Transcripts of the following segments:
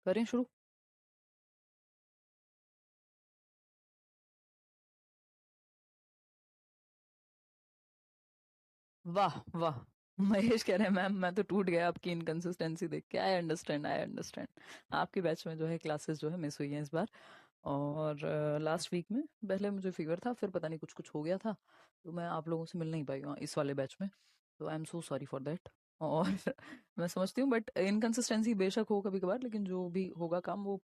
करें शुरू। वाह वाह। महेश कह रहे हैं मैम मैं तो टूट गया आपकी इनकंसिस्टेंसी देख के। I understand. आपके बैच में जो है क्लासेस जो है मिस हुई हैं इस बार। और लास्ट वीक में पहले मुझे फीवर था, फिर पता नहीं कुछ कुछ हो गया था, तो मैं आप लोगों से मिल नहीं पाई हूँ इस वाले बैच में। तो I am so sorry for that. और मैं समझती हूँ बट इनकंसिस्टेंसी बेशक हो कभी कभार, लेकिन जो भी होगा काम वो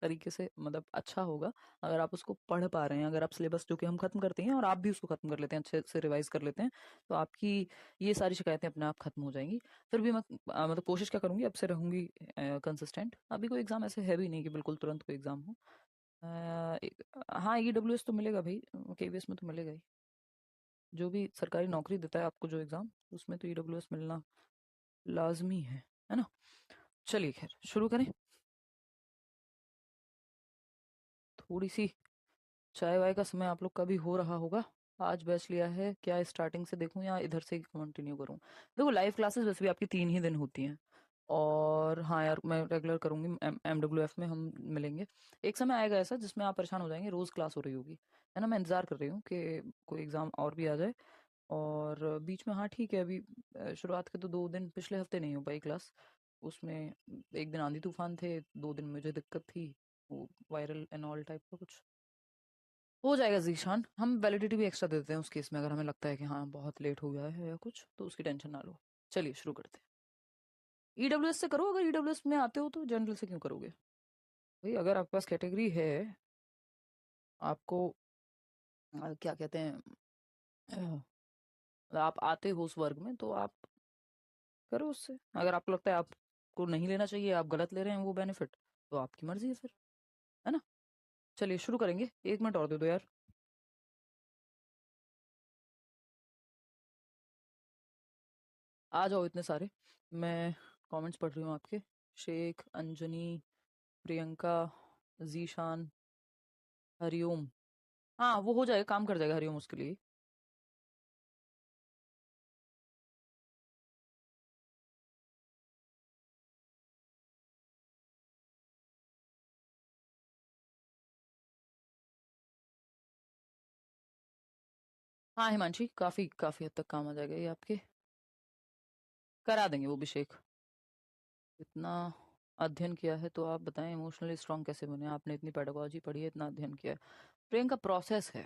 तरीके से मतलब अच्छा होगा। अगर आप उसको पढ़ पा रहे हैं, अगर आप सिलेबस जो कि हम खत्म करते हैं और आप भी उसको खत्म कर लेते हैं, अच्छे से रिवाइज कर लेते हैं, तो आपकी ये सारी शिकायतें अपने आप खत्म हो जाएंगी। फिर भी मैं मतलब कोशिश क्या करूंगी, अब से रहूंगी कंसिस्टेंट। अभी कोई एग्जाम ऐसे है भी नहीं कि बिल्कुल तुरंत कोई एग्जाम हो। हाँ, ईडब्ल्यूएस तो मिलेगा भाई, केवीएस में तो मिलेगा ही। जो भी सरकारी नौकरी देता है आपको जो एग्जाम, उसमें तो ईडब्ल्यूएस मिलना लाजमी है ना। चलिए खैर शुरू करें। थोड़ी सी चाय वाय का समय आप लोग का भी हो रहा होगा। आज बैच लिया है, क्या स्टार्टिंग से देखूं या इधर से कंटिन्यू करूं? देखो लाइव क्लासेस वैसे भी आपकी 3 ही दिन होती हैं। और हाँ यार, मैं रेगुलर करूंगी, MWF में हम मिलेंगे। एक समय आएगा ऐसा जिसमें आप परेशान हो जाएंगे, रोज क्लास हो रही होगी, है ना। मैं इंतजार कर रही हूँ कि कोई एग्जाम और भी आ जाए। और बीच में हाँ ठीक है, अभी शुरुआत के तो 2 दिन पिछले हफ्ते नहीं हो पाई क्लास। उसमें एक दिन आंधी तूफान थे, 2 दिन मुझे दिक्कत थी, वो वायरल एंड ऑल टाइप का कुछ। हो जाएगा जीशान, हम वैलिडिटी भी एक्स्ट्रा दे देते हैं उस केस में, अगर हमें लगता है कि हाँ बहुत लेट हो गया है या कुछ, तो उसकी टेंशन ना लो। चलिए शुरू करते हैं। ईडब्ल्यूएस से करो, अगर ईडब्ल्यूएस में आते हो तो जनरल से क्यों करोगे भाई? अगर आपके पास कैटेगरी है, आपको क्या कहते हैं, आप आते हो उस वर्ग में, तो आप करो उससे। अगर आपको लगता है आपको नहीं लेना चाहिए, आप गलत ले रहे हैं वो बेनिफिट, तो आपकी मर्जी है फिर, है ना। चलिए शुरू करेंगे, 1 मिनट और दे दो यार। आ जाओ इतने सारे। मैं कमेंट्स पढ़ रही हूँ आपके। शेख, अंजनी, प्रियंका, जीशान, हरिओम। हाँ वो हो जाएगा, काम कर जाएगा हरिओम उसके लिए। हाँ हिमांशी, काफी काफी हद तक काम आ जाएगा ये आपके। करा देंगे वो भी शेख। इतना अध्ययन किया है तो आप बताएं इमोशनली स्ट्रांग कैसे बने? आपने इतनी पेडागोजी पढ़ी है, इतना अध्ययन किया है। प्रेम का प्रोसेस है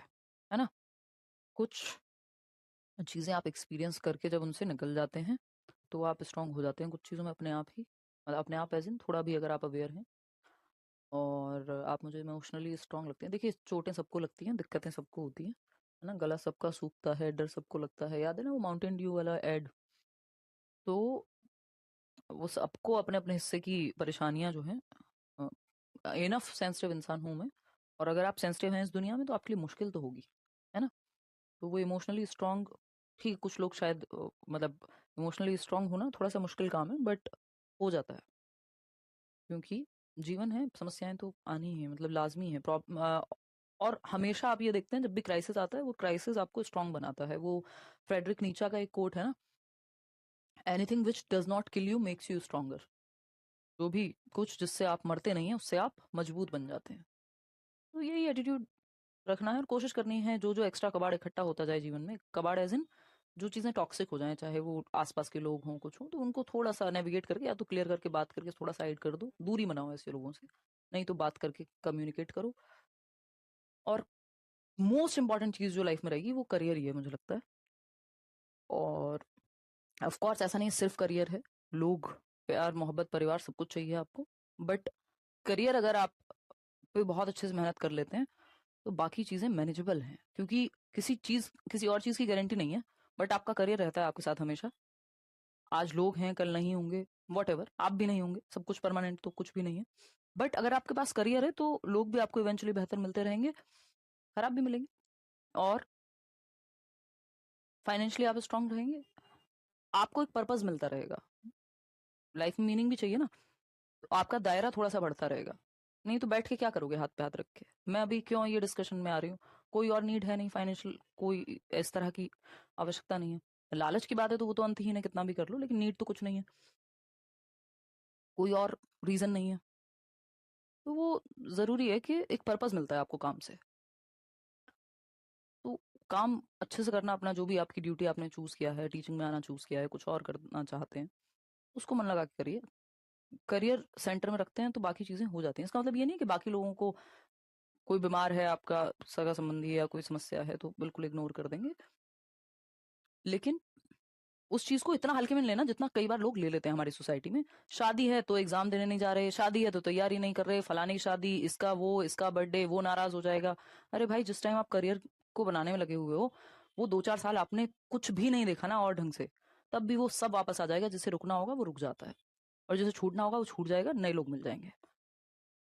ना। कुछ चीजें आप एक्सपीरियंस करके जब उनसे निकल जाते हैं, तो आप स्ट्रांग हो जाते हैं कुछ चीज़ों में अपने आप ही। मतलब अपने आप एज इन थोड़ा भी अगर आप अवेयर हैं। और आप मुझे इमोशनली स्ट्रांग लगते हैं। देखिए चोटें सबको लगती हैं, दिक्कतें सबको होती हैं, है ना। गला सबका सूखता है, डर सबको लगता है, याद है ना वो माउंटेन ड्यू वाला एड। तो वो सबको अपने अपने हिस्से की परेशानियां जो हैं। इनफ सेंसिटिव इंसान हूं मैं। और अगर आप सेंसिटिव हैं इस दुनिया में, तो आपके लिए मुश्किल तो होगी, है ना। तो वो इमोशनली स्ट्रांग, ठीक कुछ लोग शायद मतलब इमोशनली स्ट्रांग होना थोड़ा सा मुश्किल काम है, बट हो जाता है। क्योंकि जीवन है, समस्याएं तो आनी ही है, मतलब लाजमी है। और हमेशा आप ये देखते हैं जब भी क्राइसिस आता है, वो क्राइसिस आपको स्ट्रांग बनाता है। वो फ्रेडरिक नीचा का एक कोट है ना, anything which does not kill you makes you stronger. जो भी कुछ जिससे आप मरते नहीं है, उससे आप मजबूत बन जाते हैं। तो यही एटीट्यूड रखना है और कोशिश करनी है। जो जो एक्स्ट्रा कबाड़ इकट्ठा होता जाए जीवन में, कबाड़ एज इन जो चीजें टॉक्सिक हो जाएं, चाहे वो आसपास के लोग हों कुछ हो, तो उनको थोड़ा सा नेविगेट करके या तो क्लियर करके बात करके थोड़ा साइड कर दो, दूरी बनाओ ऐसे लोगों से। नहीं तो बात करके कम्युनिकेट करो। और मोस्ट इंपॉर्टेंट चीज जो लाइफ में रहेगी वो करियर ही है मुझे लगता है। और ऑफ कोर्स ऐसा नहीं है सिर्फ करियर है। लोग, प्यार, मोहब्बत, परिवार सब कुछ चाहिए आपको। बट करियर अगर आप पे बहुत अच्छे से मेहनत कर लेते हैं, तो बाकी चीजें मैनेजेबल हैं। क्योंकि किसी और चीज की गारंटी नहीं है, बट आपका करियर रहता है आपके साथ हमेशा। आज लोग हैं, कल नहीं होंगे, वॉट एवर, आप भी नहीं होंगे, सब कुछ परमानेंट तो कुछ भी नहीं है। बट अगर आपके पास करियर है, तो लोग भी आपको इवेंचुअली बेहतर मिलते रहेंगे, खराब भी मिलेंगे। और फाइनेंशियली आप स्ट्रांग रहेंगे, आपको एक पर्पस मिलता रहेगा। लाइफ में मीनिंग भी चाहिए ना, तो आपका दायरा थोड़ा सा बढ़ता रहेगा। नहीं तो बैठ के क्या करोगे हाथ पे हाथ रख के? मैं अभी क्यों ये डिस्कशन में आ रही हूँ? कोई और नीड है नहीं फाइनेंशियल, कोई इस तरह की आवश्यकता नहीं है। लालच की बात है तो वो तो अंतहीन है, कितना भी कर लो, लेकिन नीड तो कुछ नहीं है, कोई और रीजन नहीं है। तो वो ज़रूरी है कि एक पर्पस मिलता है आपको काम से। तो काम अच्छे से करना, अपना जो भी आपकी ड्यूटी आपने चूज़ किया है, टीचिंग में आना चूज़ किया है, कुछ और करना चाहते हैं, उसको मन लगा के करिए। करियर सेंटर में रखते हैं तो बाकी चीज़ें हो जाती हैं। इसका मतलब ये नहीं है कि बाकी लोगों को, कोई बीमार है, आपका सगा-संबंधी है या कोई समस्या है तो बिल्कुल इग्नोर कर देंगे। लेकिन उस चीज़ को इतना हल्के में नहीं लेना जितना कई बार लोग ले लेते हैं हमारी सोसाइटी में। शादी है तो एग्ज़ाम देने नहीं जा रहे, शादी है तो तैयारी नहीं कर रहे, फलाने की शादी, इसका बर्थडे, वो नाराज़ हो जाएगा। अरे भाई, जिस टाइम आप करियर को बनाने में लगे हुए हो, वो 2-4 साल आपने कुछ भी नहीं देखा ना और ढंग से, तब भी वो सब वापस आ जाएगा। जिसे रुकना होगा वो रुक जाता है और जिसे छूटना होगा वो छूट जाएगा, नए लोग मिल जाएँगे।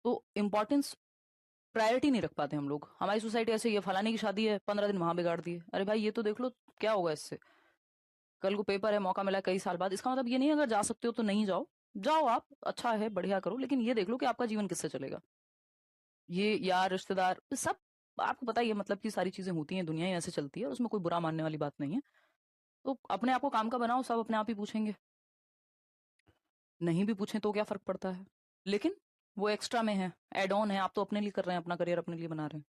तो इम्पोर्टेंस, प्रायोरिटी नहीं रख पाते हम लोग। हमारी सोसाइटी ऐसे ही है, फलाने की शादी है, 15 दिन वहाँ बिगाड़ दिए। अरे भाई, ये तो देख लो क्या होगा इससे? कल को पेपर है, मौका मिला है कई साल बाद। इसका मतलब ये नहीं है अगर जा सकते हो तो नहीं जाओ। जाओ आप, अच्छा है, बढ़िया करो, लेकिन ये देख लो कि आपका जीवन किससे चलेगा। ये यार, रिश्तेदार, सब आपको पता ही है, मतलब की सारी चीज़ें होती हैं, दुनिया ही ऐसे चलती है, उसमें कोई बुरा मानने वाली बात नहीं है। तो अपने आप को काम का बनाओ, सब अपने आप ही पूछेंगे। नहीं भी पूछें तो क्या फ़र्क पड़ता है? लेकिन वो एक्स्ट्रा में है, ऐड ऑन है, आप तो अपने लिए कर रहे हैं, अपना करियर अपने लिए बना रहे हैं।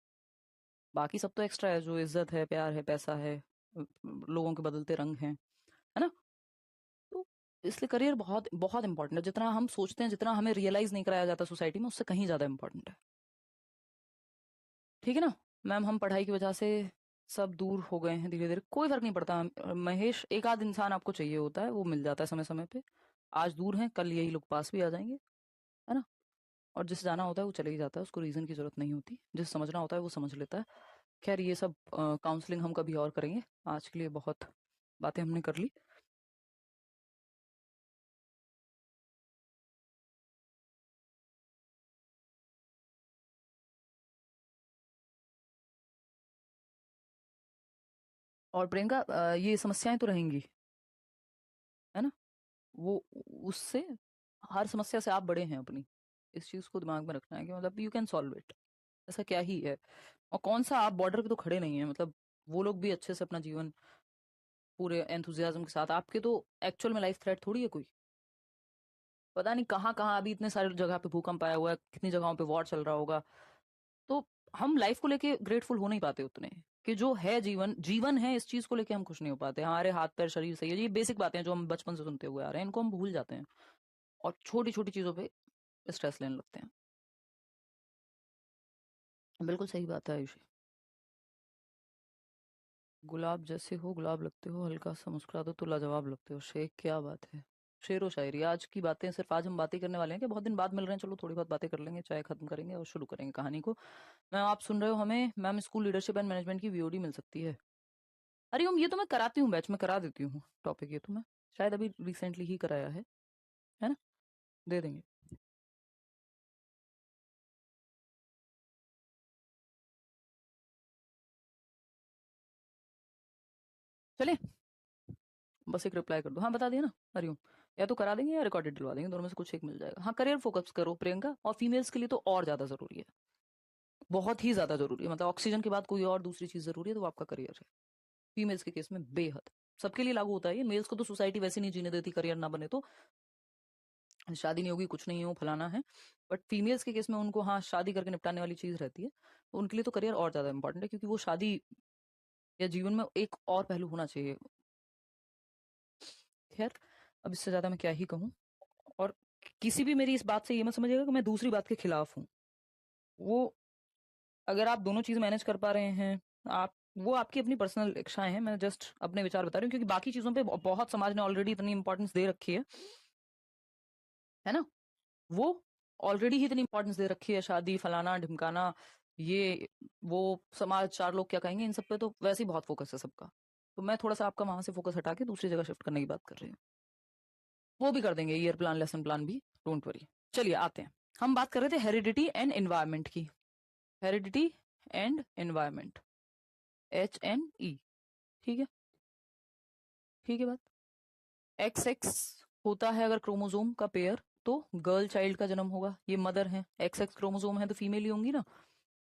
बाकी सब तो एक्स्ट्रा है, जो इज़्ज़त है, प्यार है, पैसा है, लोगों के बदलते रंग हैं, है ना? तो इसलिए करियर बहुत बहुत इंपॉर्टेंट है। जितना हम सोचते हैं, जितना हमें रियलाइज़ नहीं कराया जाता सोसाइटी में, उससे कहीं ज़्यादा इंपॉर्टेंट है। ठीक है ना? मैम, हम पढ़ाई की वजह से सब दूर हो गए हैं धीरे-धीरे, कोई फ़र्क नहीं पड़ता। महेश, एक आध इंसान आपको चाहिए होता है, वो मिल जाता है समय-समय पे। आज दूर हैं, कल यही लोग पास भी आ जाएँगे, है ना? और जिसे जाना होता है वो चले ही जाता है, उसको रीज़न की ज़रूरत नहीं होती। जिसे समझना होता है वो समझ लेता है। ख़ैर, ये सब काउंसलिंग हम कभी और करेंगे। आज के लिए बहुत बातें हमने कर ली। और प्रियंका, ये समस्याएँ तो रहेंगी, है ना? वो उससे, हर समस्या से आप बड़े हैं अपनी। इस चीज़ को दिमाग में रखना है कि मतलब यू कैन सॉल्व इट। ऐसा क्या ही है? और कौन-सा, आप बॉर्डर पे तो खड़े नहीं हैं, मतलब वो लोग भी अच्छे से अपना जीवन पूरे एंथुसियाज़्म के साथ, आपके तो एक्चुअल में लाइफ थ्रेट थोड़ी है कोई। पता नहीं कहाँ-कहाँ अभी इतने सारे जगह पे भूकंप आया हुआ है, कितनी जगहों पे वॉर चल रहा होगा। तो हम लाइफ को लेके ग्रेटफुल हो नहीं पाते उतने, कि जो है जीवन, जीवन है, इस चीज़ को लेके हम खुश नहीं हो पाते। हमारे हाथ-पैर, शरीर सही है, ये बेसिक बातें हैं जो हम बचपन से सुनते हुए आ रहे हैं, इनको हम भूल जाते हैं और छोटी-छोटी चीज़ों पे स्ट्रेस लेने लगते हैं। बिल्कुल सही बात है आयुषी। गुलाब जैसे हो, गुलाब लगते हो, हल्का सा मुस्कुरा दो तो लाजवाब लगते हो। शेख, क्या बात है! शेरो शायरी। आज की बातें सिर्फ आज हम बातें करने वाले हैं कि बहुत दिन बाद मिल रहे हैं, चलो थोड़ी बहुत बातें कर लेंगे, चाय खत्म करेंगे और शुरू करेंगे कहानी को। मैम, आप सुन रहे हो हमें? Ma'am, school leadership and management की वीओडी मिल सकती है। हरिओम, ये तो मैं कराती हूँ, बैच में करा देती हूँ टॉपिक, ये तो मैं शायद अभी रिसेंटली ही कराया है ना? दे देंगे। चलिए, बस एक रिप्लाई कर दो। हाँ, बता दिया ना, हरिओम। या तो करा देंगे या रिकॉर्डेड दिलवा देंगे, दोनों में से कुछ एक मिल जाएगा। हाँ, करियर फोकस करो प्रियंका, और फीमेल्स के लिए तो और ज़्यादा ज़रूरी है। बहुत ही ज़्यादा ज़रूरी है, मतलब ऑक्सीजन के बाद कोई और दूसरी चीज़ ज़रूरी है तो वो आपका करियर है। फीमेल्स के केस में बेहद। सबके लिए लागू होता है ये, मेल्स को तो सोसाइटी वैसे नहीं जीने देती, करियर ना बने तो। शादी नहीं होगी, कुछ नहीं हो, फलाना है। बट फीमेल्स के केस में उनको, हाँ, शादी करके निपटाने वाली चीज़ रहती है। तो उनके लिए तो करियर और ज़्यादा इंपॉर्टेंट है, क्योंकि वो शादी या जीवन में एक और पहलू होना चाहिए। खैर, अब इससे ज़्यादा मैं क्या ही कहूँ। और किसी भी मेरी इस बात से ये मत समझिएगा कि मैं दूसरी बात के खिलाफ हूँ। वो, अगर आप दोनों चीज़ मैनेज कर पा रहे हैं, आप, वो आपकी अपनी पर्सनल इच्छाएँ हैं। मैं जस्ट अपने विचार बता रही हूँ, क्योंकि बाकी चीज़ों पे बहुत समाज ने ऑलरेडी इतनी इम्पोर्टेंस दे रखी है ना? वो ऑलरेडी ही इतनी इम्पोर्टेंस दे रखी है, शादी, फलाना-ढिमकाना, ये, वो, समाज, 4 लोग क्या कहेंगे, इन सब पे तो वैसे ही बहुत फ़ोकस है सबका। तो मैं थोड़ा-सा आपका वहाँ से फ़ोकस हटा के दूसरी जगह शिफ्ट करने की बात कर रही हूँ। वो भी कर देंगे, ईयर प्लान, लेसन प्लान भी, डोंट वरी। चलिए आते हैं। हम बात कर रहे थे हेरिडिटी एंड एनवायरनमेंट की। हेरिडिटी एंड एनवायरनमेंट, HNE, ठीक है? ठीक है बात? XX होता है अगर क्रोमोसोम का पेयर, तो गर्ल चाइल्ड का जन्म होगा, ये मदर है। XX क्रोमोसोम है तो फीमेल ही होंगी ना।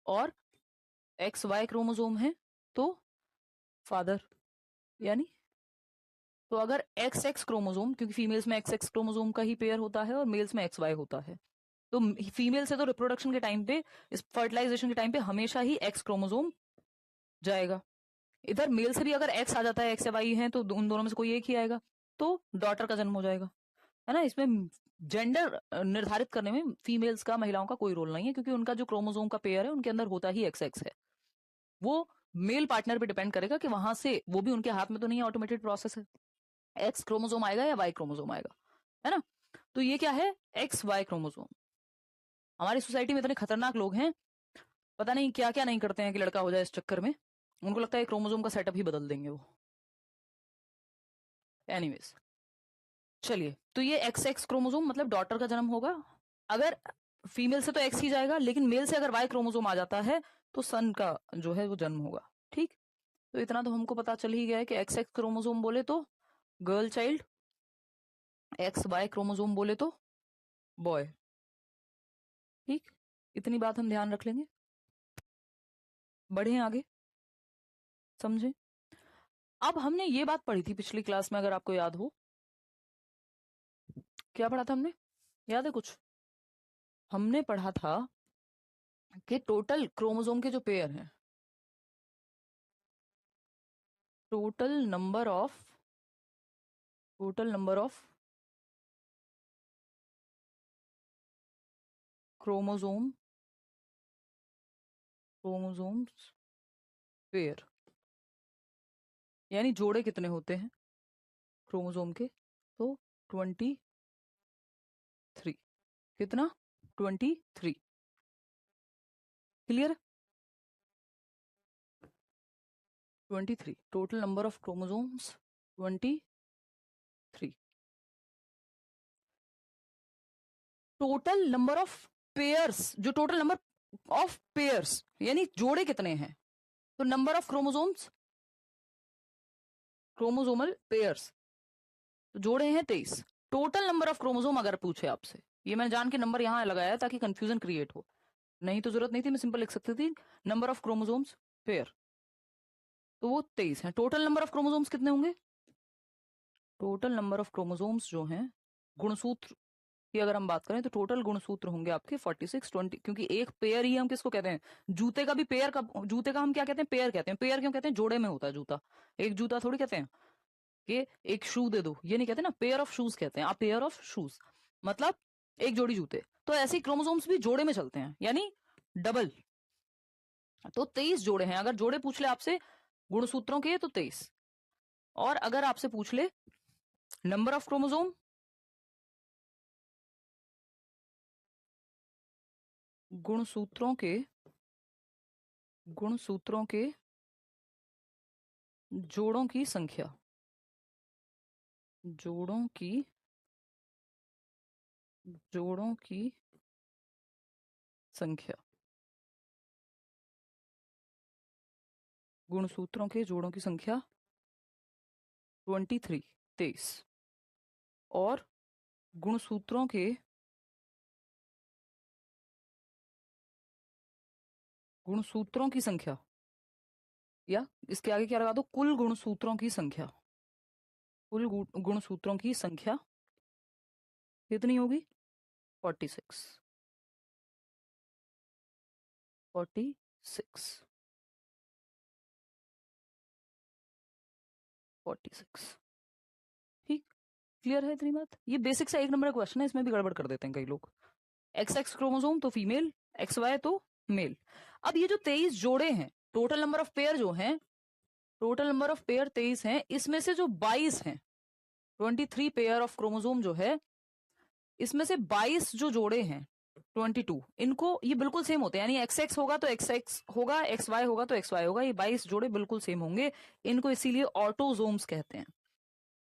और XY क्रोमोसोम है तो फादर, यानी, तो अगर XX क्रोमोसोम, क्योंकि फीमेल्स में XX क्रोमोसोम का ही पेयर होता है और मेल्स में XY होता है, तो फीमेल से तो रिप्रोडक्शन के टाइम पे, इस फर्टिलाइजेशन के टाइम पे हमेशा ही एक्स क्रोमोसोम जाएगा। इधर मेल से भी अगर एक्स आ जाता है, एक्स या वाई है, तो उन दोनों में से कोई एक ही आएगा, तो डॉटर का जन्म हो जाएगा, है ना। इसमें जेंडर निर्धारित करने में फीमेल्स का, महिलाओं का कोई रोल नहीं है, क्योंकि उनका जो क्रोमोसोम का पेयर है उनके अंदर होता ही एक्स एक्स है। वो मेल पार्टनर पे डिपेंड करेगा कि वहां से, वो भी उनके हाथ में तो नहीं है, ऑटोमेटेड प्रोसेस है, एक्स क्रोमोसोम आएगा या वाई क्रोमोसोम आएगा, है ना। तो ये क्या है, एक्स वाई क्रोमोसोम। हमारी सोसाइटी में इतने खतरनाक लोग हैं, पता नहीं क्या क्या नहीं करते हैं कि लड़का हो जाए इस चक्कर में। उनको लगता है क्रोमोसोम का सेटअप ही बदल देंगे वो। एनीवेज, चलिए, तो ये एक्स एक्स क्रोमोसोम मतलब डॉटर का जन्म होगा। अगर फीमेल से तो एक्स ही जाएगा, लेकिन मेल से अगर वाई क्रोमोसोम आ जाता है तो सन का जो है वो जन्म होगा। ठीक, तो इतना तो हमको पता चल ही गया है कि एक्स एक्स क्रोमोसोम बोले तो girl child, X Y chromosome बोले तो बॉय। ठीक, इतनी बात हम ध्यान रख लेंगे, बढ़े आगे, समझे। अब हमने ये बात पढ़ी थी पिछली क्लास में, अगर आपको याद हो। क्या पढ़ा था हमने, याद है कुछ? हमने पढ़ा था कि टोटल क्रोमोसोम के जो पेयर हैं, total number of chromosome chromosomes pair, यानी जोड़े कितने होते हैं क्रोमोसोम के, तो 23। कितना? 23। Clear? 23 total number of chromosomes, 23। Total number of pairs, जो टोटल नंबर ऑफ पेयर्स यानी जोड़े कितने हैं, तो number of chromosomes, chromosomal pairs, तो जोड़े हैं 23। टोटल नंबर ऑफ क्रोमोसोम अगर पूछे आपसे, ये मैंने जान के नंबर यहां लगाया ताकि कंफ्यूजन क्रिएट हो, नहीं तो जरूरत नहीं थी, मैं सिंपल लिख सकती थी नंबर ऑफ क्रोमोसोम्स पेयर, तो वो 23 है। टोटल नंबर ऑफ क्रोमोसोम्स कितने होंगे? टोटल नंबर ऑफ क्रोमोसोम्स जो हैं, गुणसूत्र की अगर हम बात करें तो टोटल गुणसूत्र होंगे आपके 46 20, क्योंकि एक पेयर ही हम किसको कहते हैं, जूते का भी पेयर का, जूते का हम क्या कहते हैं, पेयर कहते हैं। पेयर क्यों कहते हैं, जोड़े में होता है जूता, एक जूता थोड़ी कहते हैं कि एक शू दे दो, ये नहीं कहते ना, पेयर ऑफ शूज कहते हैं, आप पेयर ऑफ शूज मतलब एक जोड़ी जूते। तो ऐसे ही क्रोमोसोम्स भी जोड़े में चलते हैं, यानी डबल। तो 23 जोड़े हैं, अगर जोड़े पूछ ले आपसे गुणसूत्रों के तो 23, और अगर आपसे पूछ ले नंबर ऑफ क्रोमोसोम, गुणसूत्रों के गुणसूत्रों के जोड़ों की संख्या, जोड़ों की जोड़ों की संख्या, गुणसूत्रों के जोड़ों की संख्या 23 23, और गुणसूत्रों के गुणसूत्रों की संख्या, या इसके आगे क्या लगा दो, कुल गुणसूत्रों की संख्या, कुल गुणसूत्रों की संख्या कितनी होगी, 46 46 46। ठीक, क्लियर है इतनी बात? ये बेसिक सा एक नंबर का क्वेश्चन है, इसमें भी गड़बड़ कर देते हैं कई लोग। एक्स एक्स क्रोमोसोम तो फीमेल, एक्स वाई तो मेल। अब ये जो 23 जोड़े हैं, टोटल नंबर ऑफ पेयर जो हैं, टोटल नंबर ऑफ पेयर 23 हैं, इसमें से जो 22 हैं, 23 पेयर ऑफ क्रोमोसोम जो है, इसमें से 22 जो जोड़े हैं 22, इनको ये बिल्कुल सेम होते हैं, यानी एक्स एक्स होगा तो एक्स एक्स होगा, एक्स वाई होगा तो एक्स वाई होगा, ये 22 जोड़े बिल्कुल सेम होंगे। इनको इसीलिए ऑटोजोम्स कहते हैं।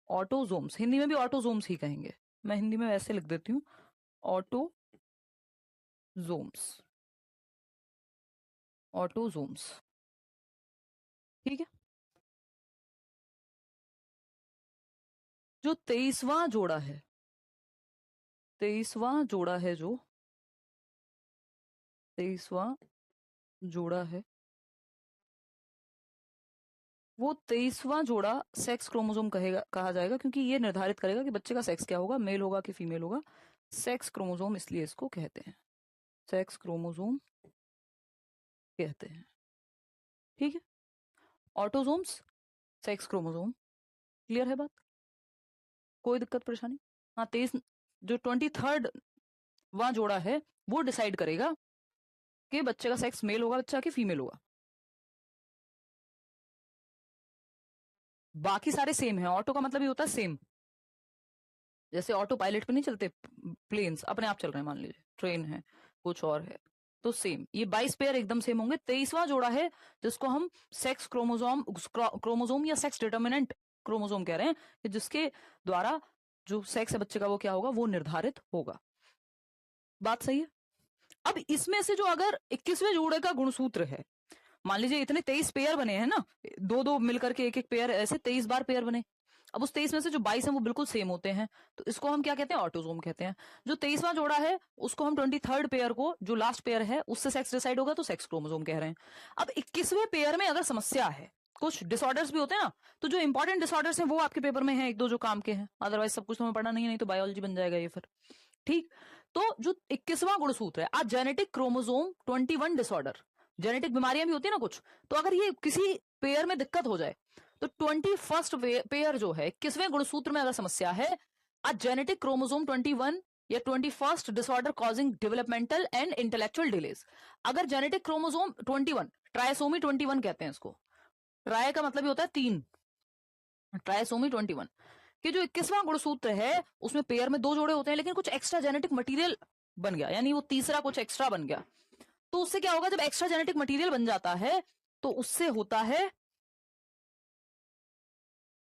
ऑटोजोम्स, हिंदी में भी ऑटोजोम्स ही कहेंगे, मैं हिंदी में वैसे लिख देती हूँ, ऑटोजोम्स, ऑटोजोम्स। ठीक है, जो 23वां जोड़ा है, 23वां जोड़ा है, जो 23वां जोड़ा है, वो 23वां जोड़ा सेक्स क्रोमोसोम कहा जाएगा, क्योंकि ये निर्धारित करेगा कि बच्चे का सेक्स क्या होगा, मेल होगा कि फीमेल होगा। सेक्स क्रोमोसोम इसलिए इसको कहते हैं, सेक्स क्रोमोसोम कहते हैं, ठीक है। ऑटोसोम्स सेक्स क्रोमोसोम, क्लियर है बात, कोई दिक्कत परेशानी? हाँ 23, जो 23rd वहां जोड़ा है वो डिसाइड करेगा कि बच्चे का सेक्स मेल होगा बच्चा कि फीमेल होगा। बाकी सारे सेम है, ऑटो का मतलब ये होता है सेम, जैसे ऑटो पायलट पे नहीं चलते प्लेन्स, अपने आप चल रहे हैं, मान लीजिए ट्रेन है कुछ और है, तो सेम ये 22 पेयर एकदम सेम होंगे। 23वां जोड़ा है जिसको हम सेक्स क्रोमोसोम क्रोमोसोम या सेक्स डिटर्मिनेंट क्रोमोसोम कह रहे हैं, कि जिसके द्वारा जो सेक्स है बच्चे का वो क्या होगा, वो निर्धारित होगा। बात सही है। अब इसमें से जो अगर 21वें जोड़े का गुणसूत्र है, मान लीजिए इतने 23 पेयर बने हैं ना, दो दो मिलकर के एक एक पेयर, ऐसे 23 बार पेयर बने। अब उस 23 में से जो 22 हैं वो बिल्कुल सेम होते हैं, तो इसको हम क्या कहते हैं, ऑटोसोम कहते हैं। जो 23वां जोड़ा है उसको हम 23rd पेयर को, जो लास्ट पेयर है उससे सेक्स डिसाइड होगा, तो सेक्स क्रोमोसोम कह रहे हैं। अब 21वें पेयर में अगर समस्या है, कुछ डिसऑर्डर्स भी होते हैं ना, तो जो इंपॉर्टेंट डिसऑर्डर्स हैं वो आपके पेपर में है, एक दो जो काम के हैं, अदरवाइज सब कुछ तो हमें पढ़ना नहीं है, नहीं तो बायोलॉजी बन जाएगा ये फिर, ठीक। तो जो 21वां गुणसूत्र है, आज जेनेटिक क्रोमोसोम 21 डिसऑर्डर, जेनेटिक बीमारियां भी होती है ना कुछ, तो अगर ये किसी पेयर में दिक्कत हो जाए, तो 21st पेयर जो है 21वें गुणसूत्र में अगर समस्या है, आज जेनेटिक क्रोमोसोम 21 या 21st disorder causing developmental and intellectual delays, अगर जेनेटिक क्रोमोसोम 21, ट्राइसोमी 21 कहते हैं इसको, ट्राई का मतलब ये होता है 3, ट्राइसोमी 21 कि जो 21वां गुणसूत्र है उसमें पेयर में 2 जोड़े होते हैं, लेकिन कुछ एक्स्ट्रा जेनेटिक मटेरियल बन गया, यानी वो तीसरा कुछ एक्स्ट्रा बन गया। तो उससे क्या होगा, जब एक्स्ट्रा जेनेटिक मटेरियल बन जाता है तो उससे होता है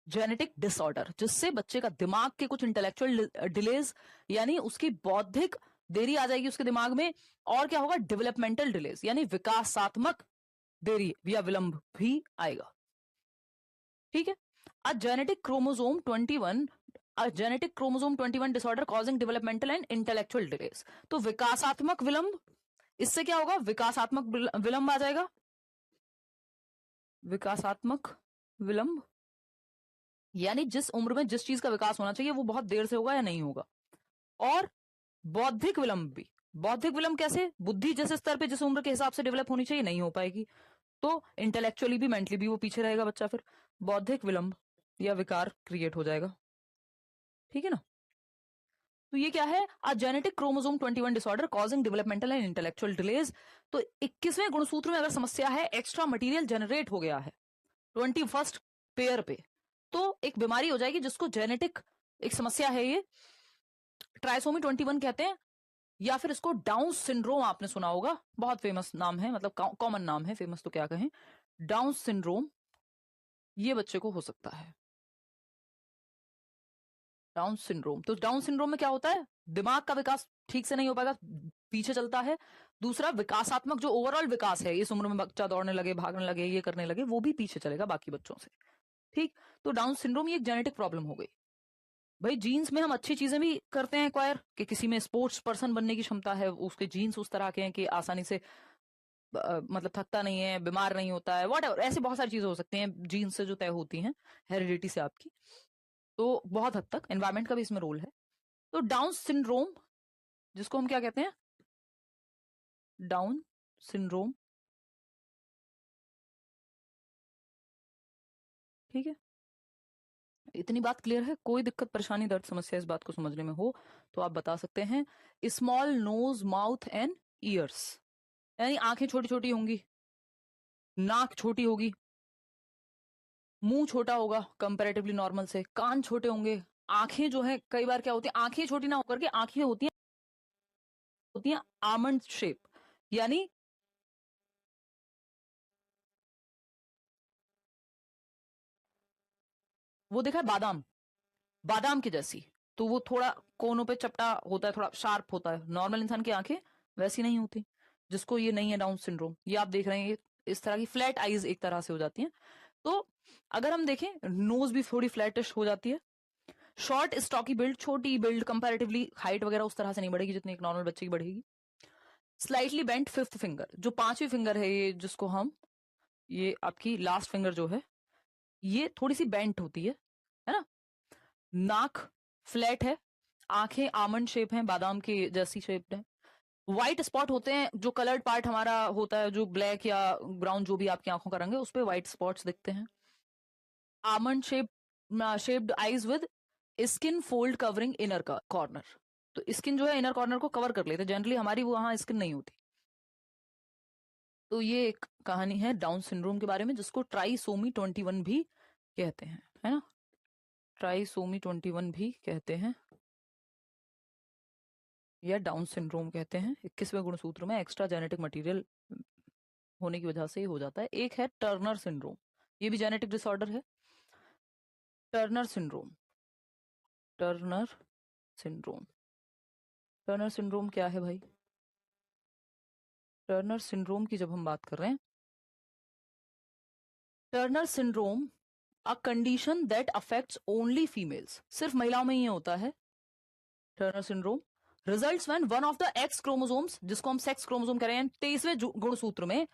जेनेटिक डिसऑर्डर, जिससे बच्चे का दिमाग के कुछ इंटेलेक्चुअल डिलेज, यानी उसकी बौद्धिक देरी आ जाएगी उसके दिमाग में, और क्या होगा, डेवलपमेंटल डिलेज, यानी विकासात्मक देरी या विलंब भी आएगा, ठीक है। A genetic chromosome 21, genetic chromosome 21 disorder causing developmental and intellectual delays, तो विकासात्मक विलंब, इससे क्या होगा, विकासात्मक विलंब आ जाएगा, विकासात्मक विलंब, यानी जिस उम्र में जिस चीज का विकास होना चाहिए वो बहुत देर से होगा या नहीं होगा। और बौद्धिक विलंब भी, बौद्धिक विलंब कैसे, बुद्धि जिस स्तर पे जिस उम्र के हिसाब से डेवलप होनी चाहिए नहीं हो पाएगी, तो इंटेलेक्चुअली भी मेंटली भी वो पीछे रहेगा बच्चा, फिर बौद्धिक विलंब या विकार क्रिएट हो जाएगा, ठीक है ना। तो ये क्या है, a genetic chromosome 21 disorder causing developmental and intellectual delays. तो 21वें गुणसूत्र में अगर समस्या है, एक्स्ट्रा मटेरियल जनरेट हो गया है 21st पेयर पे, तो एक बीमारी हो जाएगी जिसको जेनेटिक एक समस्या है, ये ट्राइसोमी 21 कहते हैं, या फिर इसको डाउन सिंड्रोम आपने सुना होगा, बहुत फेमस नाम है, मतलब कॉमन नाम है, फेमस तो क्या कहें, डाउन सिंड्रोम, ये बच्चे को हो सकता है डाउन सिंड्रोम। तो डाउन सिंड्रोम में क्या होता है, दिमाग का विकास ठीक से नहीं हो पाएगा, पीछे चलता है। दूसरा, विकासात्मक जो ओवरऑल विकास है, इस उम्र में बच्चा दौड़ने लगे, भागने लगे, ये करने लगे, वो भी पीछे चलेगा बाकी बच्चों से, ठीक। तो डाउन सिंड्रोम ये एक जेनेटिक प्रॉब्लम हो गई। भाई जीन्स में हम अच्छी चीजें भी करते हैं एक्वायर, कि किसी में स्पोर्ट्स पर्सन बनने की क्षमता है, उसके जीन्स उस तरह के हैं कि आसानी से मतलब थकता नहीं है, बीमार नहीं होता है, वॉट एवर, ऐसी बहुत सारी चीजें हो सकती हैं जीन्स से जो तय होती हैं, हेरिडिटी से आपकी, तो बहुत हद तक एनवायरमेंट का भी इसमें रोल है। तो डाउन सिंड्रोम, जिसको हम क्या कहते हैं, डाउन सिंड्रोम, ठीक है। इतनी बात क्लियर है, कोई दिक्कत परेशानी दर्द समस्या इस बात को समझने में हो तो आप बता सकते हैं। Small nose mouth and years, यानी आंखें छोटी छोटी होंगी, नाक छोटी होगी, मुंह छोटा होगा कंपैरेटिवली नॉर्मल से, कान छोटे होंगे, आंखें जो है कई बार क्या होती है, आंखें छोटी ना होकर के आंखें होती हैं आमंड शेप, यानी वो देखा है बादाम, बादाम की जैसी, तो वो थोड़ा कोनों पे चपटा होता है, थोड़ा शार्प होता है, नॉर्मल इंसान की आंखें वैसी नहीं होती, जिसको ये नहीं है डाउन सिंड्रोम, ये आप देख रहे हैं, ये इस तरह की फ्लैट आईज एक तरह से हो जाती हैं। तो अगर हम देखें, नोज भी थोड़ी फ्लैटिश हो जाती है, शॉर्ट स्टॉकी बिल्ड, छोटी बिल्ड, कंपैरेटिवली हाइट वगैरह उस तरह से नहीं बढ़ेगी जितनी एक नॉर्मल बच्चे की बढ़ेगी। स्लाइटली बेंट फिफ्थ फिंगर, जो पांचवी फिंगर है ये, जिसको हम, ये आपकी लास्ट फिंगर जो है, ये थोड़ी सी बेंट होती है ना। नाक फ्लैट है, आंखें आमंड शेप हैं, बादाम की जैसी शेप है। व्हाइट स्पॉट होते हैं, जो कलर्ड पार्ट हमारा होता है, जो ब्लैक या ब्राउन जो भी आपकी आंखों का रंग है, उस पे व्हाइट स्पॉट्स दिखते हैं। Almond shaped eyes with skin fold covering inner corner. तो स्किन जो है इनर कॉर्नर को कवर कर लेते हैं, जनरली हमारी वो वहां स्किन नहीं होती। तो ये एक कहानी है डाउन सिंड्रोम के बारे में, जिसको ट्राइसोमी 21 भी कहते हैं, है ना। ट्राइसोमी 21 भी कहते हैं या डाउन सिंड्रोम कहते हैं। 21वें गुणसूत्र में एक्स्ट्रा जेनेटिक मटेरियल होने की वजह से ही हो जाता है। एक है टर्नर सिंड्रोम, ये भी जेनेटिक डिसऑर्डर है। Turner syndrome, Turner syndrome, Turner syndrome क्या है भाई? टर्नर सिंड्रोम की जब हम बात कर रहे हैं, Turner syndrome a condition that affects only females, सिर्फ महिलाओं में ही होता है। Turner syndrome results when one of the x chromosomes, जिसको हम सेक्स क्रोमोसोम कह रहे हैं, 23वें गुणसूत्र में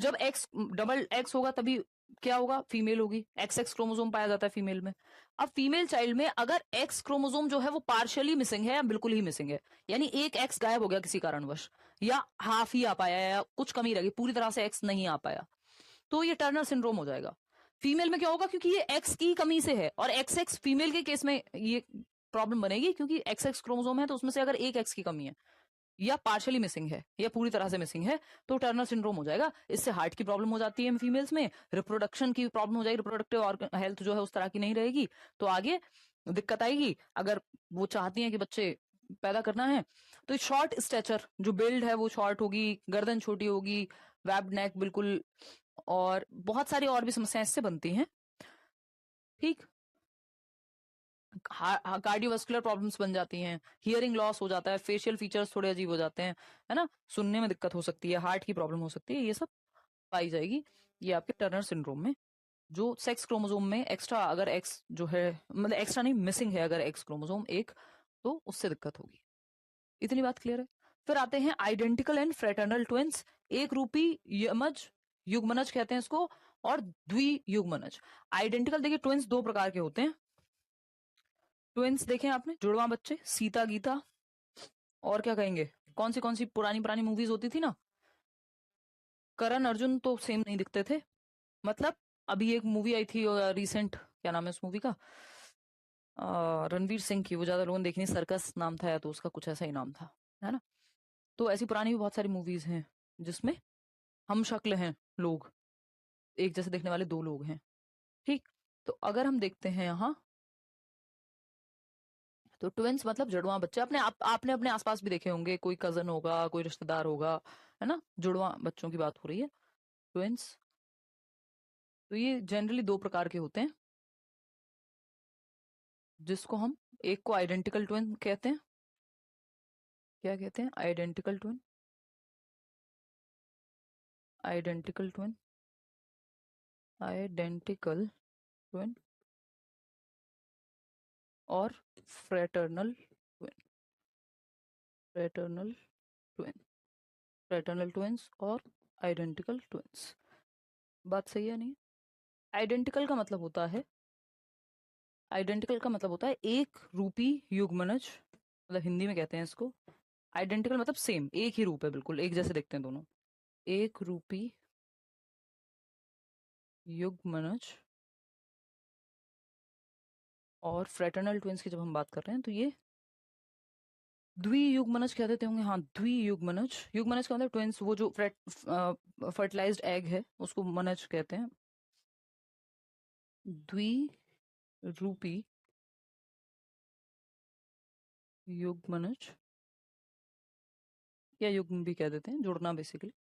जब एक्स डबल एक्स होगा तभी क्या होगा? फीमेल होगी। एक्स एक्स क्रोमोसोम पाया जाता है फीमेल में। अब फीमेल चाइल्ड में अगर एक्स क्रोमोसोम जो है वो पार्शियली मिसिंग है या बिल्कुल ही मिसिंग है, यानी एक एक्स गायब हो गया किसी कारणवश, या हाफ ही आ पाया या कुछ कमी रह गई, पूरी तरह से एक्स नहीं आ पाया, तो ये टर्नर सिंड्रोम हो जाएगा। फीमेल में क्या होगा? क्योंकि ये एक्स की कमी से है, और एक्स एक्स फीमेल के केस में ये प्रॉब्लम बनेगी, क्योंकि एक्स एक्स क्रोमोसोम है तो उसमें से अगर एक एक्स की कमी है या पार्शियली मिसिंग है या पूरी तरह से मिसिंग है तो टर्नर सिंड्रोम हो जाएगा। इससे हार्ट की प्रॉब्लम हो जाती है फीमेल्स में, रिप्रोडक्शन की प्रॉब्लम हो जाएगी, रिप्रोडक्टिव और हेल्थ जो है उस तरह की नहीं रहेगी, तो आगे दिक्कत आएगी। अगर वो चाहती हैं कि बच्चे पैदा करना है तो शॉर्ट स्टेचर, जो बिल्ड है वो शॉर्ट होगी, गर्दन छोटी होगी, वेब्ड नेक बिल्कुल, और बहुत सारी और भी समस्याएं इससे बनती हैं। ठीक, कार्डियोवास्कुलर प्रॉब्लम्स बन जाती हैं, हियरिंग लॉस हो जाता है, फेशियल फीचर्स थोड़े अजीब हो जाते हैं, है ना, सुनने में दिक्कत हो सकती है, हार्ट की प्रॉब्लम हो सकती है, ये सब पाई जाएगी ये आपके टर्नर सिंड्रोम में। जो सेक्स क्रोमोसोम में एक्स्ट्रा अगर एक्स जो है, मतलब एक्स्ट्रा नहीं मिसिंग है अगर एक्स क्रोमोसोम एक, तो उससे दिक्कत होगी। इतनी बात क्लियर है। फिर आते हैं आइडेंटिकल एंड फ्रेटर्नल ट्विंस, एक रूपी यमज, युग्मनज कहते हैं इसको, और द्वियुग्मनज। आइडेंटिकल देखिए ट्विंस दो प्रकार के होते हैं। ट्विंस देखे आपने, जुड़वा बच्चे, सीता गीता, और क्या कहेंगे, कौन सी पुरानी पुरानी मूवीज होती थी ना, करण अर्जुन तो सेम नहीं दिखते थे। मतलब अभी एक मूवी आई थी रिसेंट, क्या नाम है उस मूवी का, रणवीर सिंह की, वो ज्यादा लोगों ने देखी नहीं, सर्कस नाम था या तो उसका कुछ ऐसा ही नाम था, है ना। तो ऐसी पुरानी भी बहुत सारी मूवीज हैं जिसमें हम शक्ल हैं लोग, एक जैसे देखने वाले दो लोग हैं। ठीक, तो अगर हम देखते हैं यहाँ, तो ट्विंस मतलब जुड़वा बच्चे, आपने अपने आसपास भी देखे होंगे, कोई कजन होगा, कोई रिश्तेदार होगा, है ना, जुड़वा बच्चों की बात हो रही है, ट्विंस। तो ये जनरली दो प्रकार के होते हैं, जिसको हम, एक को आइडेंटिकल ट्विन कहते हैं। क्या कहते हैं? Identical twin, identical twin, identical twin, और fraternal twin, fraternal twin, fraternal twins और आइडेंटिकल ट्विंस। बात सही है नहीं? आइडेंटिकल का मतलब होता है, आइडेंटिकल का मतलब होता है एक रूपी युग्मनज, मतलब हिंदी में कहते हैं इसको आइडेंटिकल, मतलब सेम, एक ही रूप है, बिल्कुल एक जैसे दिखते हैं दोनों, एक रूपी युग्मनज। और फ्रेटर्नल ट्विंस की जब हम बात कर रहे हैं तो ये द्वियुग्मनज कह देते होंगे, हाँ द्वियुग्मनज। युग्मनज का मतलब ट्विंस, वो जो फर्टिलाइज्ड एग है उसको मनज कहते हैं। द्विरूपी युग्मनज, या युग्म भी कह देते हैं, जुड़ना बेसिकली।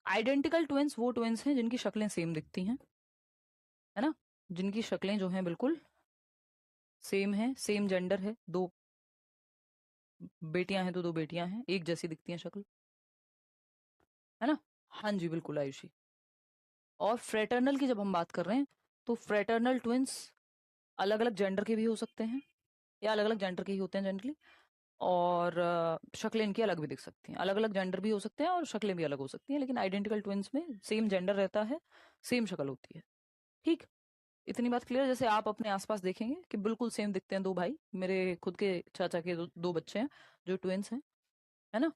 आइडेंटिकल ट्विंस वो ट्विंस हैं जिनकी शक्लें सेम दिखती हैं, है ना, जिनकी शक्लें जो हैं बिल्कुल सेम है, सेम जेंडर है, दो बेटियां हैं तो दो बेटियां हैं, एक जैसी दिखती हैं शक्ल, है ना। हाँ जी बिल्कुल आयुषी। और फ्रेटर्नल की जब हम बात कर रहे हैं, तो फ्रेटर्नल ट्विंस अलग अलग जेंडर के भी हो सकते हैं, या अलग अलग जेंडर के ही होते हैं जनरली, और शक्लें इनकी अलग भी दिख सकती हैं, अलग अलग जेंडर भी हो सकते हैं और शक्लें भी अलग हो सकती हैं, लेकिन आइडेंटिकल ट्विंस में सेम जेंडर रहता है, सेम शक्ल होती है। ठीक, इतनी बात क्लियर। जैसे आप अपने आसपास देखेंगे कि बिल्कुल सेम दिखते हैं दो भाई, मेरे खुद के चाचा के दो बच्चे हैं जो ट्विंस हैं, है ना।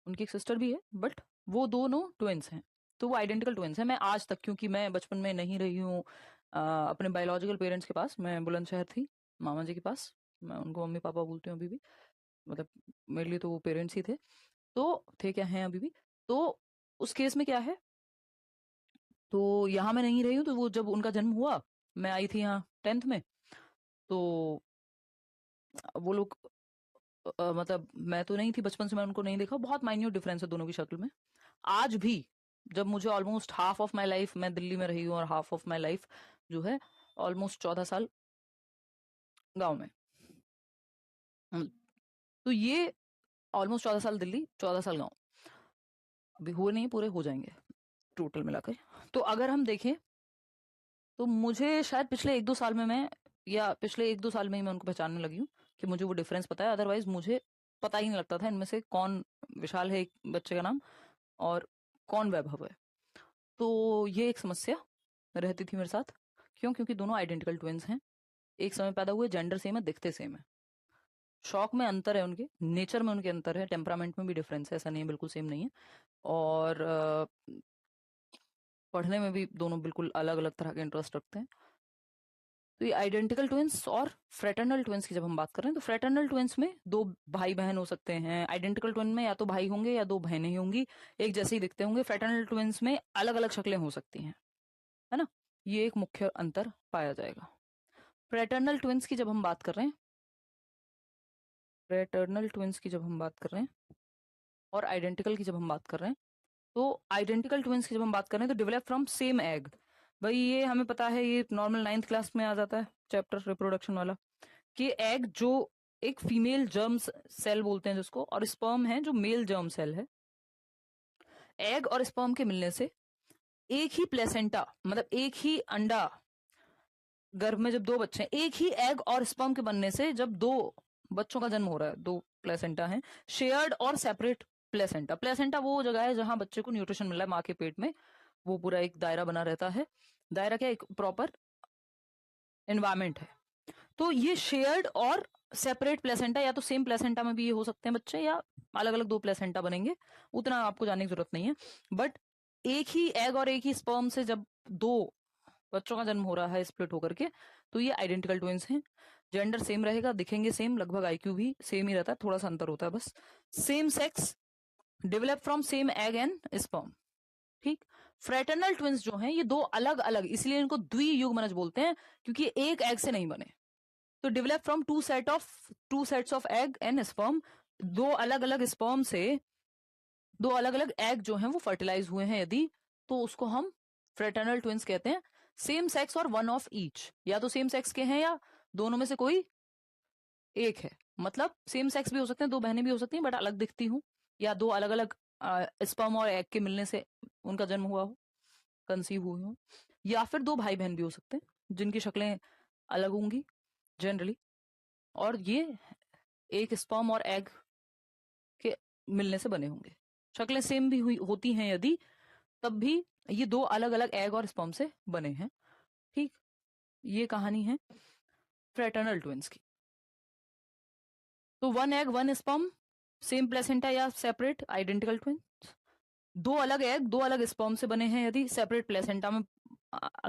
उनकी एक सिस्टर भी है, बट वो दोनों ट्विंस हैं। तो वो आइडेंटिकल ट्विंस हैं। मैं आज तक, क्योंकि मैं बचपन में नहीं रही हूँ अपने बायोलॉजिकल पेरेंट्स के पास, मैं बुलंदशहर थी मामा जी के पास। मैं उनको मम्मी पापा बोलती हूँ अभी भी, मतलब मेरे लिए तो वो पेरेंट्स ही थे। तो थे क्या, हैं अभी भी। तो उस केस में क्या है, तो यहाँ मैं नहीं रही हूँ, तो वो जब उनका जन्म हुआ, मैं आई थी यहाँ 10th में। तो वो लोग मतलब मैं तो नहीं थी बचपन से, मैं उनको नहीं देखा। बहुत माइन्यूट डिफरेंस है दोनों की शक्ल में। आज भी जब मुझे almost half of my life मैं दिल्ली में रही हूँ, और हाफ ऑफ माई लाइफ जो है ऑलमोस्ट 14 साल गांव में। हम्म, तो ये ऑलमोस्ट 14 साल दिल्ली, 14 साल गांव, अभी हुए नहीं, पूरे हो जाएंगे टोटल मिलाकर। तो अगर हम देखें, तो मुझे शायद पिछले 1-2 साल में मैं, या पिछले 1-2 साल में ही मैं उनको पहचानने लगी हूँ कि मुझे वो डिफरेंस पता है। अदरवाइज मुझे पता ही नहीं लगता था इनमें से कौन विशाल है, एक बच्चे का नाम, और कौन वैभव है। तो ये एक समस्या रहती थी मेरे साथ। क्यों? क्योंकि दोनों आइडेंटिकल ट्विंस हैं, एक समय पैदा हुए, जेंडर सेम है, दिखते सेम है। शौक में अंतर है, उनके नेचर में उनके अंतर है, टेम्परामेंट में भी डिफरेंस है, ऐसा नहीं है बिल्कुल सेम नहीं है। और पढ़ने में भी दोनों बिल्कुल अलग अलग तरह के इंटरेस्ट रखते हैं। तो ये आइडेंटिकल ट्विंस और फ्रेटर्नल ट्विंस की जब हम बात कर रहे हैं, तो फ्रेटर्नल ट्विंस में दो भाई बहन हो सकते हैं। आइडेंटिकल ट्विन में या तो भाई होंगे या दो बहनें ही होंगी, एक जैसे ही दिखते होंगे। फ्रेटर्नल ट्विंस में अलग अलग शक्लें हो सकती हैं, है ना। ये एक मुख्य अंतर पाया जाएगा। फ्रेटर्नल ट्विंस की जब हम बात कर रहे हैं, फ्रेटर्नल ट्विंस की जब हम बात कर रहे हैं और आइडेंटिकल की जब हम बात कर रहे हैं, तो आइडेंटिकल ट्विंस की जब हम बात कर रहे हैं तो डेवलप फ्रॉम सेम एग। भाई ये हमें पता है, ये नॉर्मल 9th क्लास में आ जाता है चैप्टर रिप्रोडक्शन वाला, कि एग जो एक फीमेल जर्म सेल बोलते हैं जिसको, और स्पर्म है जो मेल जर्म सेल है। एग और स्पर्म के मिलने से एक ही प्लेसेंटा, मतलब एक ही अंडा, गर्भ में जब दो बच्चे हैं, एक ही एग और स्पर्म के बनने से जब दो बच्चों का जन्म हो रहा है, दो प्लेसेंटा है, शेयर्ड और सेपरेट प्लेसेंटा। प्लेसेंटा वो जगह है जहां बच्चे को न्यूट्रिशन मिल रहा है माँ के पेट में, वो पूरा एक दायरा बना रहता है। दायरा क्या, एक प्रॉपर एनवायरमेंट है। तो ये शेयर्ड और सेपरेट प्लेसेंटा, या तो सेम प्लेसेंटा में भी ये हो सकते हैं बच्चे, या अलग अलग दो प्लेसेंटा बनेंगे, उतना आपको जानने की जरूरत नहीं है। बट एक ही एग और एक ही स्पर्म से जब दो बच्चों का जन्म हो रहा है स्प्लिट होकर के, तो ये आइडेंटिकल ट्विंस हैं। जेंडर सेम रहेगा, दिखेंगे सेम, लगभग आईक्यू भी सेम ही रहता है, थोड़ा सा अंतर होता है बस। Same sex, develop from same egg and sperm. ठीक। फ्रेटर्नल ट्विंस जो हैं ये दो अलग अलग, इसलिए इनको द्वियुग्मनज बोलते हैं, क्योंकि एक एग से नहीं बने। तो develop from two sets of egg and sperm, दो अलग अलग स्पर्म से दो अलग अलग एग जो हैं वो फर्टिलाइज हुए हैं यदि, तो उसको हम फ्रेटर्नल ट्विंस कहते हैं। सेम सेक्स और वन ऑफ ईच, या तो सेम सेक्स के हैं या दोनों में से कोई एक है। मतलब सेम सेक्स भी हो सकते हैं, दो बहनें भी हो सकती हैं बट अलग दिखती हूँ, या दो अलग अलग स्पर्म और एग के मिलने से उनका जन्म हुआ हो, कंसीव हुए हो। या फिर दो भाई बहन भी हो सकते हैं जिनकी शक्लें अलग होंगी जनरली, और ये एक स्पर्म और एग के मिलने से बने होंगे। शक्लें सेम भी हुई होती हैं यदि, तब भी ये दो अलग अलग एग और स्पर्म से बने हैं। ठीक। ये कहानी है फ्रेटर्नल ट्विंस की। तो one egg one sperm, same placenta या सेपरेट, आइडेंटिकल ट्विंस। दो अलग एग दो अलग स्पर्म से बने हैं यदि, सेपरेट प्लेसेंटा में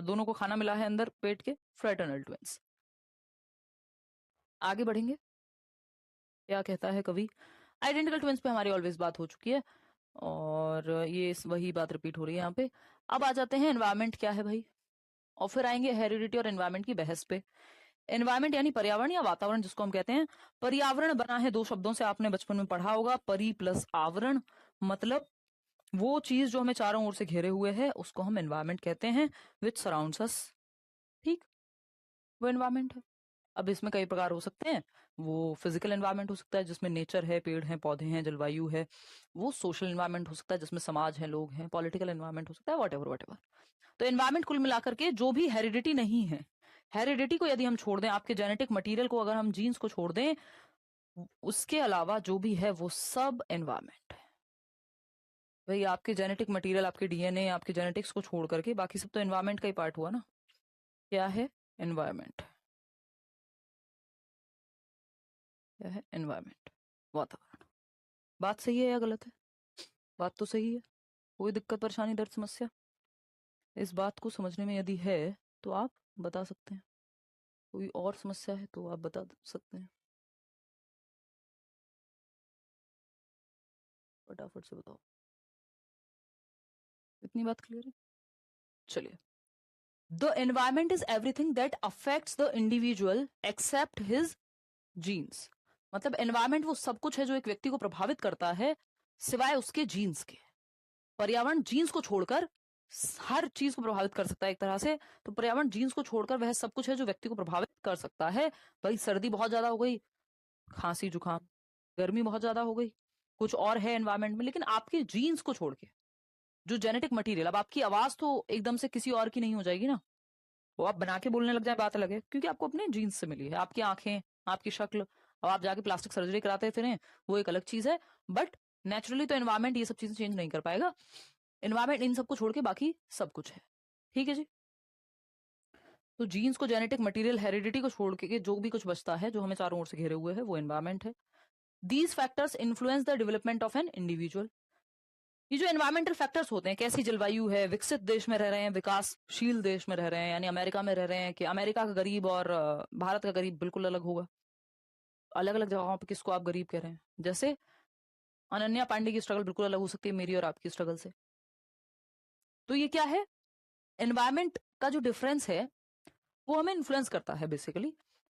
दोनों को खाना मिला है अंदर पेट के, फ्रेटर्नल ट्विंस। आगे बढ़ेंगे, क्या कहता है कवि। आइडेंटिकल ट्विंस पे हमारी ऑलवेज बात हो चुकी है, और ये वही बात रिपीट हो रही है यहाँ पे। अब आ जाते हैं एनवायरमेंट क्या है भाई, और फिर आएंगे हेरिडिटी और एनवायरमेंट की बहस पे। एनवायरमेंट यानी पर्यावरण या वातावरण जिसको हम कहते हैं। पर्यावरण बना है दो शब्दों से, आपने बचपन में पढ़ा होगा, परि प्लस आवरण, मतलब वो चीज जो हमें चारों ओर से घेरे हुए है उसको हम एनवायरमेंट कहते हैं, विच सराउंड्स अस। ठीक। वो एनवायरमेंट है। अब इसमें कई प्रकार हो सकते हैं। वो फिजिकल एनवायरनमेंट हो सकता है जिसमें नेचर है, पेड़ हैं, पौधे हैं, जलवायु है। वो सोशल एनवायरनमेंट हो सकता है जिसमें समाज है, लोग हैं। पॉलिटिकल एनवायरनमेंट हो सकता है, वट एवर वट एवर। तो एनवायरनमेंट कुल मिलाकर के जो भी हेरिडिटी नहीं है, हेरिडिटी को यदि हम छोड़ दें, आपके जेनेटिक मटेरियल को अगर हम जीन्स को छोड़ दें, उसके अलावा जो भी है वो सब एनवायरनमेंट है। भाई आपके जेनेटिक मटेरियल, आपके डीएनए, आपके जेनेटिक्स को छोड़ करके बाकी सब तो एनवायरनमेंट का ही पार्ट हुआ ना। क्या है? एनवायरमेंट। क्या है? एनवायरमेंट, वातावरण। बात सही है या गलत है? बात तो सही है। कोई दिक्कत परेशानी दर्द समस्या इस बात को समझने में यदि है तो आप बता सकते हैं। कोई और समस्या है तो आप बता सकते हैं, फटाफट से बताओ। इतनी बात क्लियर है? चलिए। The environment is everything that affects the individual except his genes. मतलब एनवायरमेंट वो सब कुछ है जो एक व्यक्ति को प्रभावित करता है सिवाय उसके जीन्स के। पर्यावरण जीन्स को छोड़कर हर चीज को प्रभावित कर सकता है एक तरह से। तो पर्यावरण जीन्स को छोड़कर वह सब कुछ है जो व्यक्ति को प्रभावित कर सकता है। भाई सर्दी बहुत ज्यादा हो गई, खांसी जुकाम, गर्मी बहुत ज्यादा हो गई, कुछ और है एनवायरमेंट में, लेकिन आपके जीन्स को छोड़ के जो जेनेटिक मटेरियल, अब आपकी आवाज तो एकदम से किसी और की नहीं हो जाएगी ना, वो आप बना के बोलने लग जाए बात अलग है, क्योंकि आपको अपने जीन्स से मिली है। आपकी आंखें, आपकी शक्ल, अब आप जाके प्लास्टिक सर्जरी कराते फिरें वो एक अलग चीज है, बट नेचुरली तो एनवायरमेंट ये सब चीजें चेंज नहीं कर पाएगा। एनवायरमेंट इन सबको छोड़ के बाकी सब कुछ है। ठीक है जी। तो जीन्स को, जेनेटिक मटेरियल, हेरिडिटी को छोड़ के जो भी कुछ बचता है जो हमें चारों ओर से घेरे हुए है वो एनवायरमेंट है। These factors influence the development of an individual. ये जो एनवायरमेंटल फैक्टर्स होते हैं, कैसी जलवायु है, विकसित देश में रह रहे हैं, विकासशील देश में रह रहे हैं, यानी अमेरिका में रह रहे हैं, कि अमेरिका का गरीब और भारत का गरीब बिल्कुल अलग होगा। अलग अलग जगहों पे किसको आप गरीब कह रहे हैं? जैसे अनन्या पांडे की स्ट्रगल बिल्कुल अलग हो सकती है मेरी और आपकी स्ट्रगल से। तो ये क्या है? एनवायरमेंट का जो डिफरेंस है वो हमें इन्फ्लुएंस करता है basically.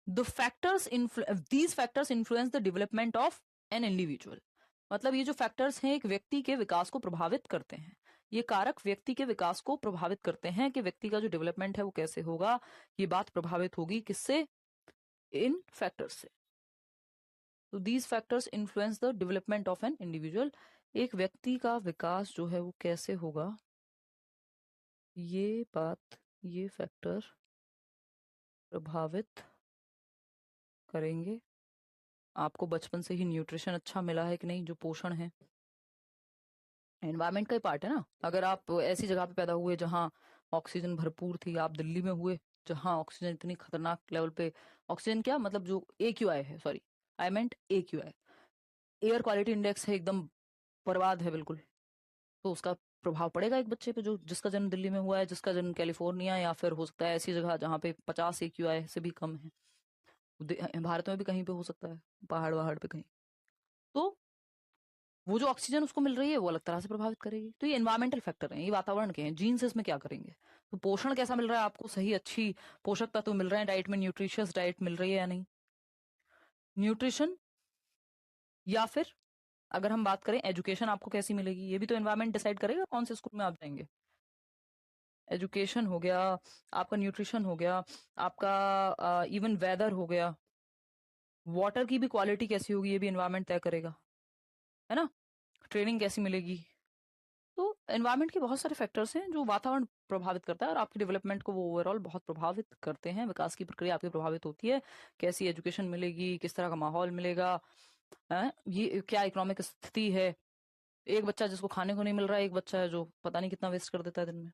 The factors these factors influence the development of an individual. मतलब ये जो फैक्टर्स हैं एक व्यक्ति के विकास को प्रभावित करते हैं। ये कारक व्यक्ति के विकास को प्रभावित करते हैं कि व्यक्ति का जो डेवलपमेंट है वो कैसे होगा। ये बात प्रभावित होगी किससे? इन फैक्टर्स से। तो these factors influence the development of an individual. एक व्यक्ति का विकास जो है वो कैसे होगा, ये बात, ये फैक्टर प्रभावित करेंगे। आपको बचपन से ही न्यूट्रिशन अच्छा मिला है कि नहीं, जो पोषण है एनवायरमेंट का ही पार्ट है ना। अगर आप ऐसी जगह पे पैदा हुए जहाँ ऑक्सीजन भरपूर थी, आप दिल्ली में हुए जहाँ ऑक्सीजन इतनी खतरनाक लेवल पे, ऑक्सीजन क्या मतलब, जो AQI है, sorry I meant AQI, air quality index है, एकदम बर्बाद है बिल्कुल। तो उसका प्रभाव पड़ेगा एक बच्चे पे जो जिसका जन्म दिल्ली में हुआ है, जिसका जन्म कैलिफोर्निया या फिर हो सकता है ऐसी जगह जहाँ पे 50 AQI से भी कम है। भारत में भी कहीं पे हो सकता है, पहाड़ वहाड़ पे कहीं। तो वो जो ऑक्सीजन उसको मिल रही है वो अलग तरह से प्रभावित करेगी। तो ये एनवायरमेंटल फैक्टर हैं, ये वातावरण के हैं। जीन्स इसमें क्या करेंगे? तो पोषण कैसा मिल रहा है आपको, सही अच्छी पोषक तत्व मिल रहे हैं डाइट में, न्यूट्रिशियस डाइट मिल रही है या नहीं, न्यूट्रिशन। या फिर अगर हम बात करें एजुकेशन आपको कैसी मिलेगी, ये भी तो एनवायरमेंट डिसाइड करेगा कौन से स्कूल में आप जाएंगे। एजुकेशन हो गया, आपका न्यूट्रिशन हो गया, आपका इवन वेदर हो गया, वाटर की भी क्वालिटी कैसी होगी ये भी एनवायरमेंट तय करेगा, है ना। ट्रेनिंग कैसी मिलेगी। तो एनवायरनमेंट के बहुत सारे फैक्टर्स हैं जो वातावरण प्रभावित करता है और आपकी डेवलपमेंट को वो ओवरऑल बहुत प्रभावित करते हैं। विकास की प्रक्रिया आपकी प्रभावित होती है। कैसी एजुकेशन मिलेगी, किस तरह का माहौल मिलेगा, ये क्या इकोनॉमिक स्थिति है। एक बच्चा जिसको खाने को नहीं मिल रहा है, एक बच्चा है जो पता नहीं कितना वेस्ट कर देता है दिन में।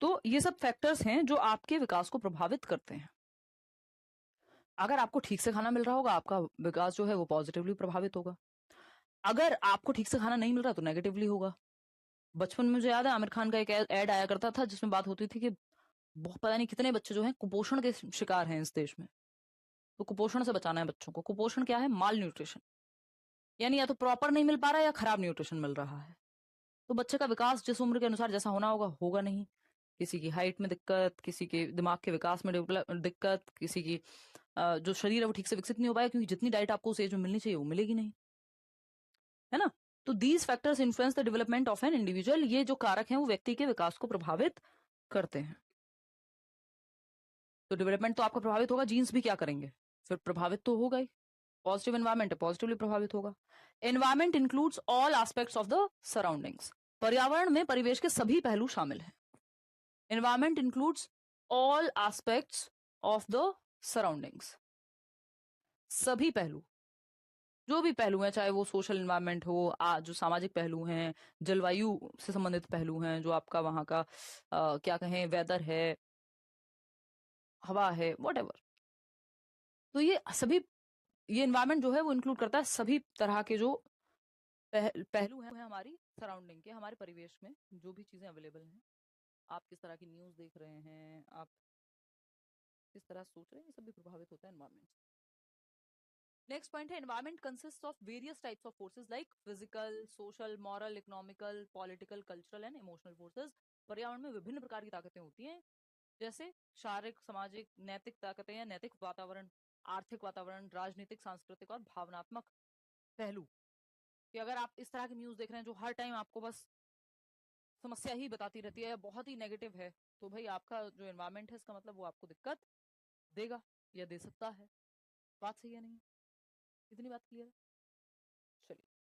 तो ये सब फैक्टर्स हैं जो आपके विकास को प्रभावित करते हैं। अगर आपको ठीक से खाना मिल रहा होगा, आपका विकास जो है वो पॉजिटिवली प्रभावित होगा। अगर आपको ठीक से खाना नहीं मिल रहा तो नेगेटिवली होगा। बचपन में मुझे याद है आमिर खान का एक ऐड आया करता था जिसमें बात होती थी कि बहुत पता नहीं कितने बच्चे जो हैं कुपोषण के शिकार हैं इस देश में। तो कुपोषण से बचाना है बच्चों को। कुपोषण क्या है? माल न्यूट्रिशन, यानी या तो प्रॉपर नहीं मिल पा रहा है या खराब न्यूट्रिशन मिल रहा है। तो बच्चे का विकास जिस उम्र के अनुसार जैसा होना होगा होगा नहीं। किसी की हाइट में दिक्कत, किसी के दिमाग के विकास में दिक्कत, किसी की जो शरीर है वो ठीक से विकसित नहीं हो पाएगा, क्योंकि जितनी डाइट आपको उस एज में मिलनी चाहिए वो मिलेगी नहीं, है ना। तो these factors influence the development of an individual. ये जो कारक हैं वो व्यक्ति के विकास को प्रभावित करते हैं। तो डेवलपमेंट तो आपका प्रभावित होगा, जीन्स भी क्या करेंगे, फिर प्रभावित तो होगा ही। पॉजिटिव एनवायरमेंट है, पॉजिटिवली प्रभावित होगा। Environment includes all aspects of the surroundings. पर्यावरण में परिवेश के सभी पहलू शामिल हैं। Environment includes all aspects of the surroundings. सभी पहलू, जो भी पहलू हैं, चाहे वो सोशल एनवायरनमेंट हो, जो सामाजिक पहलू हैं, जलवायु से संबंधित पहलू हैं, जो आपका वहाँ का क्या कहें वेदर है, हवा है, व्हाटएवर। तो ये सभी, ये एनवायरनमेंट जो है वो इंक्लूड करता है सभी तरह के जो पहलू हैं हमारी सराउंडिंग के, हमारे परिवेश में जो भी चीजें अवेलेबल हैं। आप किस तरह की न्यूज देख रहे हैं, आप किस तरह सोच रहे हैं, ये सब भी प्रभावित होता है एनवायरनमेंट से। नेक्स्ट पॉइंट है, environment consist of various types of forces like physical, social, moral, economical, political, cultural and emotional forces. पर्यावरण में विभिन्न प्रकार की ताकतें होती हैं, जैसे शारीरिक, सामाजिक, नैतिक ताकतें या नैतिक वातावरण, आर्थिक वातावरण, राजनीतिक, सांस्कृतिक और भावनात्मक पहलू। कि अगर आप इस तरह की न्यूज देख रहे हैं जो हर टाइम आपको बस समस्या ही बताती रहती है या बहुत ही नेगेटिव है, तो भाई आपका जो एनवायरनमेंट है इसका मतलब वो आपको दिक्कत देगा या दे सकता है। बात सही है नहीं? इतनी बात क्लियर है?